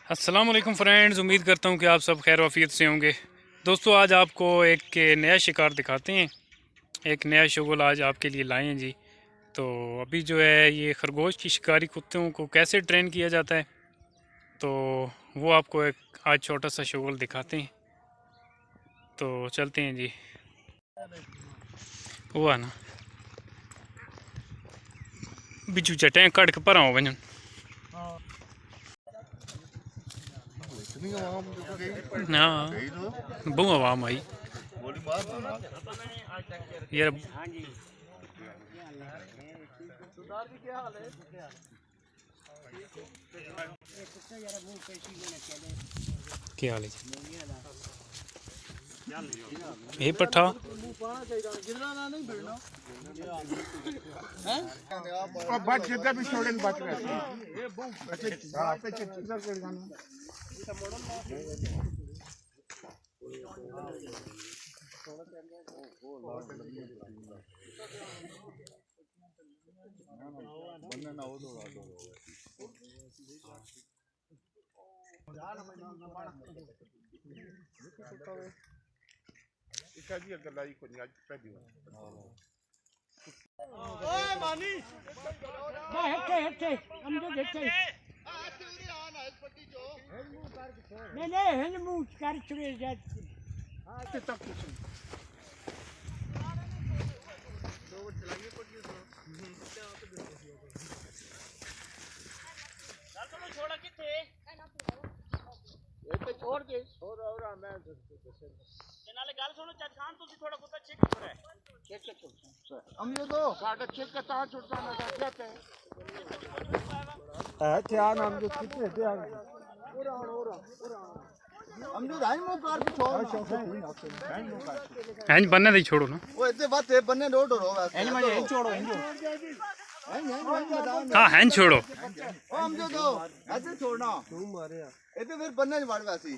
अस्सलाम वालेकुम फ्रेंड्स, उम्मीद करता हूँ कि आप सब खैर वफ़ियत से होंगे। दोस्तों, आज आपको एक नया शिकार दिखाते हैं। एक नया शगल आज आपके लिए लाए हैं जी। तो अभी जो है ये खरगोश की शिकारी कुत्तों को कैसे ट्रेन किया जाता है, तो वो आपको एक आज छोटा सा शगल दिखाते हैं। तो चलते हैं जी। हुआ ना बिजू चटे कड़ के पर आओ वजन ना बहु आवाम आई यार। क्या हाल है ये पट्ठा छोड़ दे और मैं नाले गल सुनो चटखान तुसी थोड़ा कुत्ता चेक करो चेक कर हम ये दो साडा चेक का ता छुड़ता ना जाते है ध्यान हम जो कितने ध्यान ओरा हम जो राइन मो कार पे छोड़ हैं बनने दे छोड़ो ना वो इतने बात है बनने डोड रो हैं मैं हैं छोड़ो हाँ हैं छोड़ो हम जो दो ऐसे छोड़ना तू मारे इतने फिर बनने नहीं वाड़ वैसी